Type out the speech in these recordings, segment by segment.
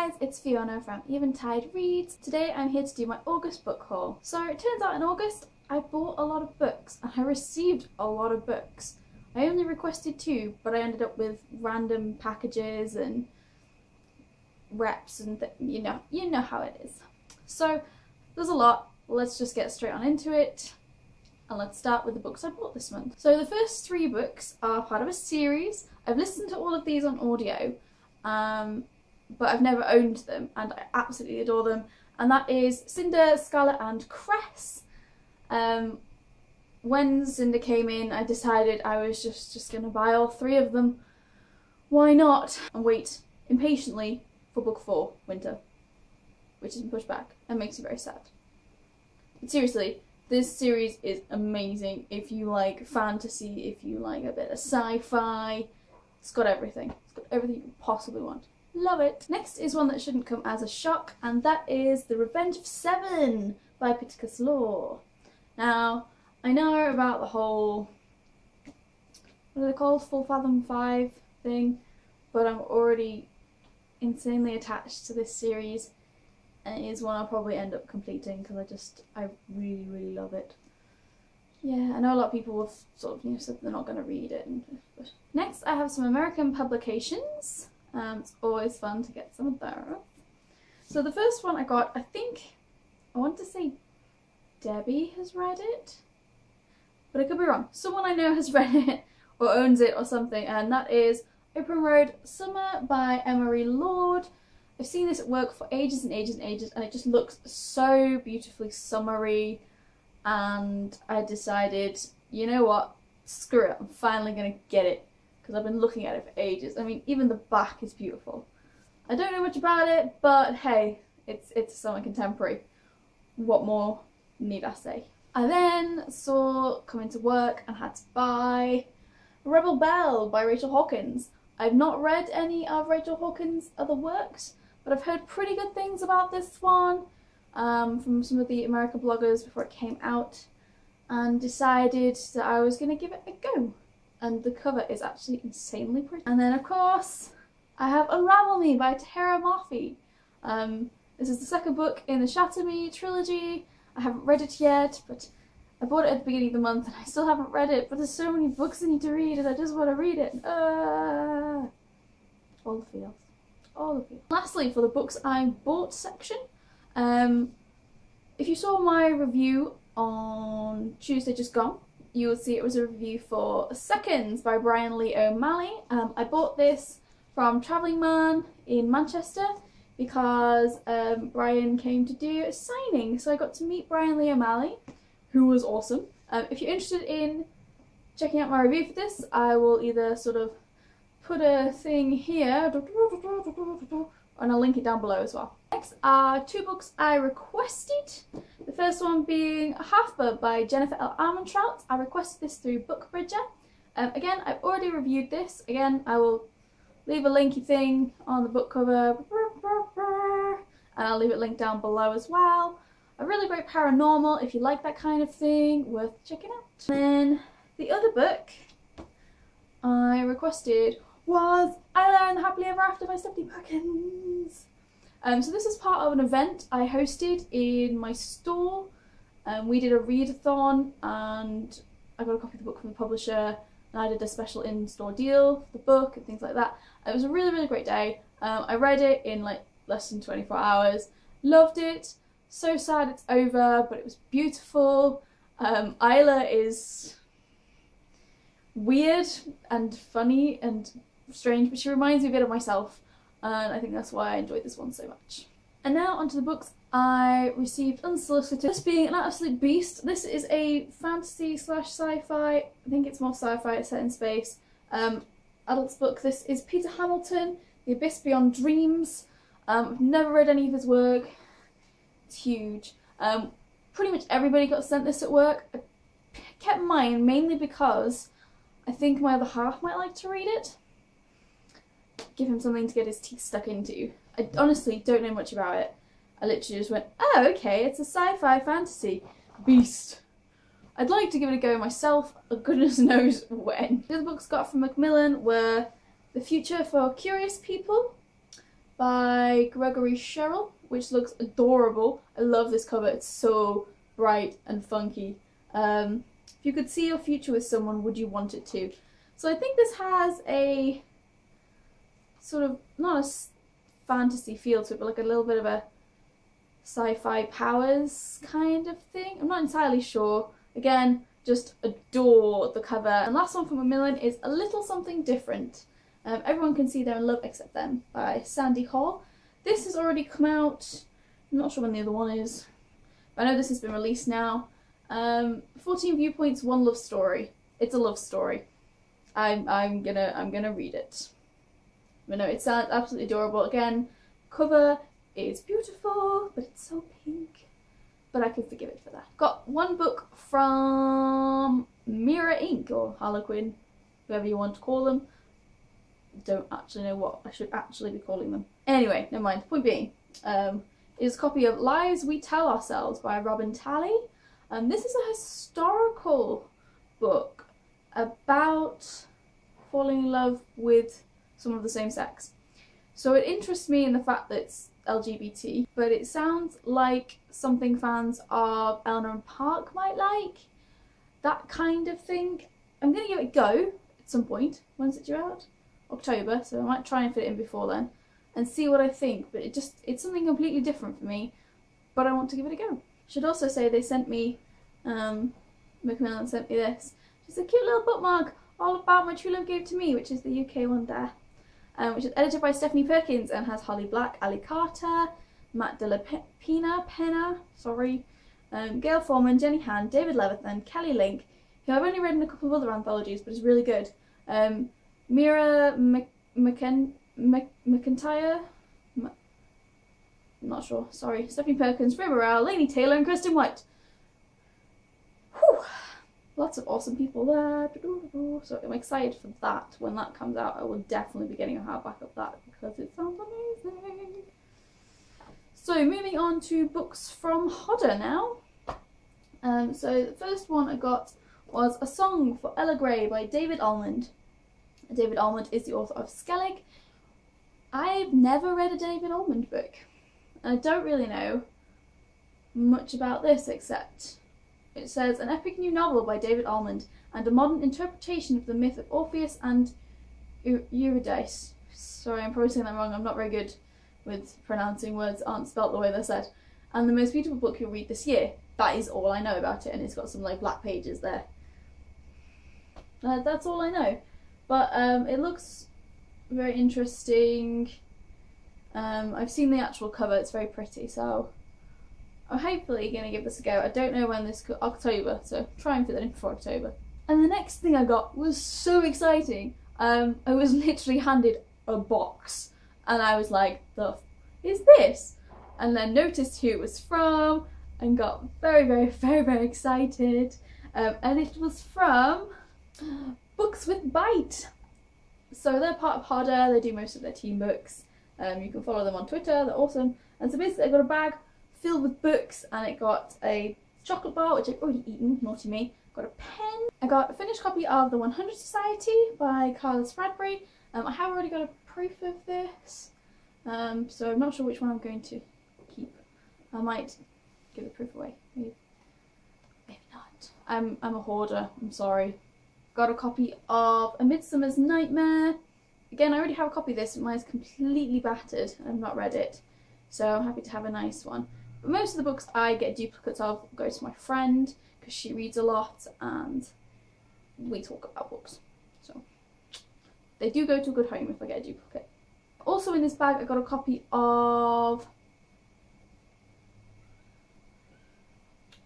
guys, it's Fiona from Eventide Reads. Today I'm here to do my August book haul. So it turns out in August I bought a lot of books and I received a lot of books. I only requested 2, but I ended up with random packages and reps and you know how it is. So there's a lot. Let's just get straight on into it. And let's start with the books I bought this month. So the first 3 books are part of a series. I've listened to all of these on audio, but I've never owned them, and I absolutely adore them. And that is Cinder, Scarlet and Cress. When Cinder came in, I decided I was just going to buy all 3 of them. Why not? And wait impatiently for book 4, Winter, which has been pushed back and makes me very sad. But seriously, this series is amazing if you like fantasy, if you like a bit of sci-fi. It's got everything. It's got everything you could possibly want. Love it. Next is one that shouldn't come as a shock, and that is The Revenge of Seven by Pittacus Law. Now, I know about the whole, what are they called, Full Fathom 5 thing, but I'm already insanely attached to this series. And it is one I'll probably end up completing because I really, really love it. Yeah, I know a lot of people have sort of said they're not going to read it. But next, I have some American publications. It's always fun to get some of those. So the first one I got, I want to say Debbie has read it, but I could be wrong. Someone I know has read it or owns it or something, and that is Open Road Summer by Emery Lord. I've seen this at work for ages and ages and ages, and it just looks so beautifully summery, and I decided, you know what, screw it, I'm finally going to get it, because I've been looking at it for ages. I mean, even the back is beautiful. I don't know much about it, but hey, it's a summer contemporary. What more need I say? I then saw come into work and had to buy Rebel Belle by Rachel Hawkins. I've not read any of Rachel Hawkins' other works, but I've heard pretty good things about this one from some of the American bloggers before it came out, and decided that I was going to give it a go. And the cover is actually insanely pretty. And then of course I have Unravel Me by Tahira Murphy. This is the 2nd book in the Shatter Me trilogy. I haven't read it yet, but I bought it at the beginning of the month and I still haven't read it, but there's so many books I need to read and I just want to read it. All the feels. All of you. Lastly, for the books I bought section, if you saw my review on Tuesday just gone, you will see it was a review for Seconds by Brian Lee O'Malley. I bought this from Travelling Man in Manchester because Brian came to do a signing, so I got to meet Brian Lee O'Malley, who was awesome. If you're interested in checking out my review for this, I will either sort of put a thing here, and I'll link it down below as well. Next are 2 books I requested. The first one being Half-Bud by Jennifer L. Armentrout. I requested this through Bookbridger. Again, I've already reviewed this. Again, I will leave a linky thing on the book cover, and I'll leave it linked down below as well. A really great paranormal, if you like that kind of thing, worth checking out. And then the other book I requested was Isla and the Happily Ever After by Stephanie Perkins. So this is part of an event I hosted in my store. We did a readathon and I got a copy of the book from the publisher, and I did a special in-store deal for the book and things like that. It was a really, really great day. I read it in like less than 24 hours. Loved it. So sad it's over, but it was beautiful. Isla is weird and funny and strange, but she reminds me a bit of myself, and I think that's why I enjoyed this one so much. And now onto the books I received unsolicited. This being an absolute beast. This is a fantasy / sci-fi, I think it's more sci-fi, it's set in space, adults book. This is Peter Hamilton, The Abyss Beyond Dreams. I've never read any of his work. It's huge. Pretty much everybody got sent this at work. I kept mine mainly because I think my other half might like to read it. Give him something to get his teeth stuck into. I honestly don't know much about it. I literally just went, oh okay, it's a sci-fi fantasy. Beast. I'd like to give it a go myself, goodness knows when. The other books got from Macmillan were The Future for Curious People, by Gregory Sherrill, which looks adorable. I love this cover, it's so bright and funky. If you could see your future with someone, would you want it to? So I think this has a sort of, not a fantasy feel to it, but like a little bit of a sci-fi powers kind of thing. I'm not entirely sure. Again, just adore the cover. And last one from Macmillan is A Little Something Different. Everyone Can See They're in Love Except Them by Sandy Hall. This has already come out. I'm not sure when the other one is, but I know this has been released now. 14 viewpoints, one love story. It's a love story. I'm gonna read it. But no, it sounds absolutely adorable. Again, cover is beautiful, but it's so pink. But I could forgive it for that. Got one book from Mirror Inc. or Harlequin, whoever you want to call them. Don't actually know what I should actually be calling them. Anyway, never mind. Point being, is a copy of Lies We Tell Ourselves by Robin Talley. This is a historical book about falling in love with someone of the same sex. So it interests me in the fact that it's LGBT, but it sounds like something fans of Eleanor and Park might like. That kind of thing. I'm going to give it a go at some point. When's it due out? October, so I might try and fit it in before then and see what I think, but it's something completely different for me, but I want to give it a go. Should also say they sent me, Macmillan sent me this. Just a cute little bookmark all about My True Love Gave to Me, which is the UK one there, which is edited by Stephanie Perkins and has Holly Black, Ali Carter, Matt De La Pena, Gail Foreman, Jenny Han, David Levithan, Kelly Link, who I've only read in a couple of other anthologies, but is really good. Mira McIntyre, I'm not sure, sorry, Stephanie Perkins, Ray Burrell, Lainey Taylor and Kristen White. Whew. Lots of awesome people there. So I'm excited for that. When that comes out, I will definitely be getting a hardback of that because it sounds amazing. So moving on to books from Hodder now. So the first one I got was A Song for Ella Gray by David Almond. David Almond is the author of Skellig. I've never read a David Almond book. I don't really know much about this except it says an epic new novel by David Almond and a modern interpretation of the myth of Orpheus and Eurydice. Sorry, I'm probably saying that wrong. I'm not very good with pronouncing words aren't spelt the way they're said. And the most beautiful book you'll read this year. That is all I know about it, and it's got some like black pages there. That's all I know. But it looks very interesting. I've seen the actual cover, it's very pretty, so I'm hopefully going to give this a go. I don't know when this October, so try and fit that in before October. And the next thing I got was so exciting. I was literally handed a box and I was like, the f is this? And then noticed who it was from and got very, very, very, very excited. And it was from Books with Bite. So they're part of Hodder, they do most of their team books. You can follow them on Twitter, they're awesome. And so basically I got a bag filled with books and it got a chocolate bar, which I've already eaten, naughty me. Got a pen. I got a finished copy of The 100 Society by Carla Bradbury. I have already got a proof of this, so I'm not sure which one I'm going to keep. I might give the proof away, maybe not. I'm a hoarder, I'm sorry. Got a copy of A Midsummer's Nightmare. Again, I already have a copy of this, but mine's completely battered and I've not read it, so I'm happy to have a nice one. But most of the books I get duplicates of go to my friend because she reads a lot and we talk about books, so they do go to a good home if I get a duplicate. Also in this bag I got a copy of,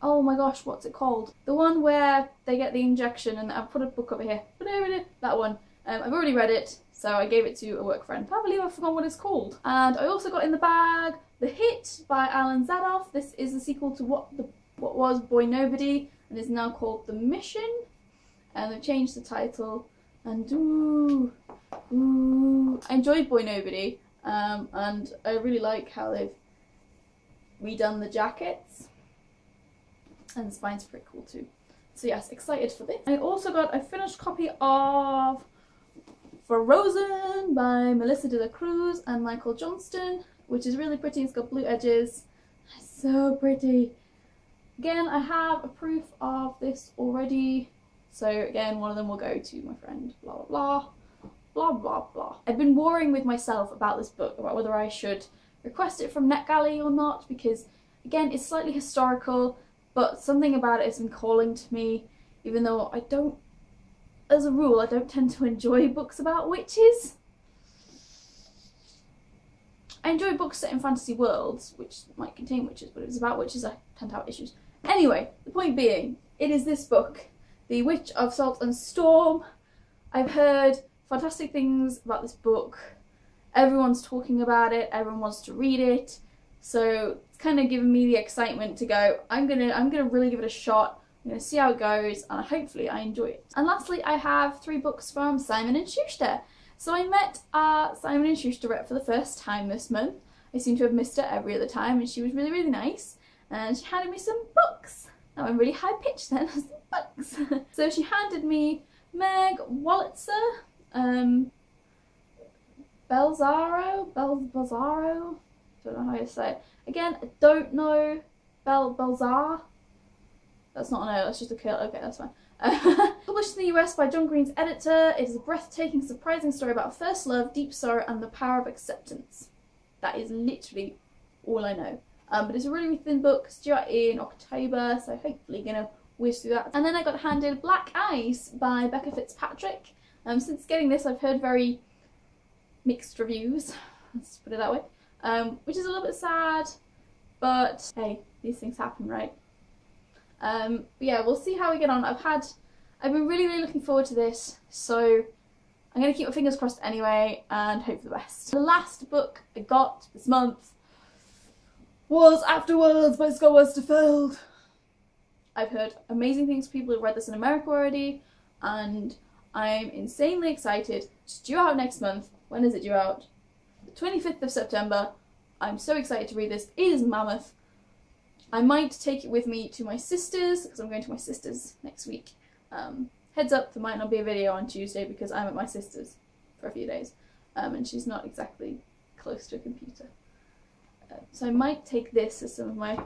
oh my gosh, what's it called? The one where they get the injection, and I've put a book over here. That one. I've already read it, so I gave it to a work friend. I can't believe I forgot what it's called. And I also got in the bag The Hit by Alan Zadoff. This is the sequel to what was Boy Nobody and is now called The Mission. And they've changed the title. And ooh, I enjoyed Boy Nobody, and I really like how they've redone the jackets. And the spine's pretty cool too. So yes, excited for this. I also got a finished copy of Frozen by Melissa de la Cruz and Michael Johnston, which is really pretty. It's got blue edges. It's so pretty. Again, I have a proof of this already. So again, one of them will go to my friend, blah, blah, blah, blah, blah, blah. I've been warring with myself about this book, about whether I should request it from NetGalley or not, because again, it's slightly historical, but something about it has been calling to me, even though I don't, as a rule, I don't tend to enjoy books about witches. I enjoy books set in fantasy worlds, which might contain witches, but if it's about witches, I tend to have issues. Anyway, the point being, it is this book, The Witch of Salt and Storm. I've heard fantastic things about this book. Everyone's talking about it, everyone wants to read it, so it's kind of given me the excitement to go, I'm gonna really give it a shot. I'm gonna see how it goes, and hopefully I enjoy it. And lastly, I have 3 books from Simon & Schuster. So I met Simon & Schuster rep for the first time this month. I seem to have missed her every other time, and she was really, really nice. And she handed me some books. Now I'm really high pitched then, some books. So she handed me Meg Wolitzer, Belzaro, don't know how to say it. Again, I don't know Belzar. That's not an O, that's just a curl. Okay, that's fine. Published in the US by John Green's editor, it is a breathtaking, surprising story about first love, deep sorrow, and the power of acceptance. That is literally all I know. But it's a really, really thin book. It's due out in October, so hopefully gonna whiz through that. And then I got handed Black Ice by Becca Fitzpatrick. Since getting this, I've heard very mixed reviews, let's put it that way, which is a little bit sad, but hey, these things happen, right? But yeah, we'll see how we get on. I've been really, really looking forward to this, so I'm gonna keep my fingers crossed anyway and hope for the best. The last book I got this month was Afterwards by Scott Westerfeld. I've heard amazing things from people who've read this in America already, and I'm insanely excited. It's due out next month. When is it due out? The 25th of September. I'm so excited to read this. It is mammoth. I might take it with me to my sister's, because I'm going to my sister's next week. Heads up, there might not be a video on Tuesday because I'm at my sister's for a few days, and she's not exactly close to a computer. So I might take this as some of my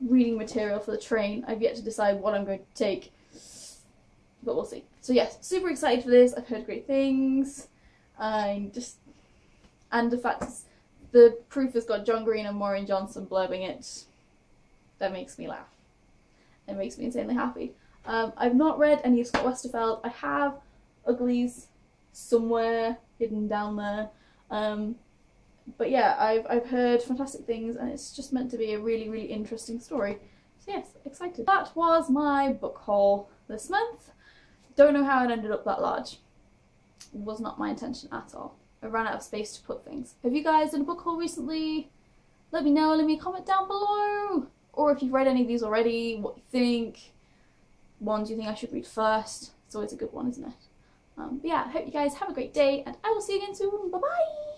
reading material for the train. I've yet to decide what I'm going to take, but we'll see. So yes, super excited for this. I've heard great things. And the fact the proof has got John Green and Maureen Johnson blurbing it, that makes me laugh. It makes me insanely happy. I've not read any of Scott Westerfeld. I have Uglies somewhere hidden down there. But yeah, I've heard fantastic things, and it's just meant to be a really, really interesting story. So yes, excited. That was my book haul this month. Don't know how it ended up that large. It was not my intention at all. I ran out of space to put things. Have you guys done a book haul recently? Let me know, leave me a comment down below. Or if you've read any of these already, what you think. Ones you think I should read first. It's always a good one, isn't it? But yeah, I hope you guys have a great day, and I will see you again soon. Bye bye!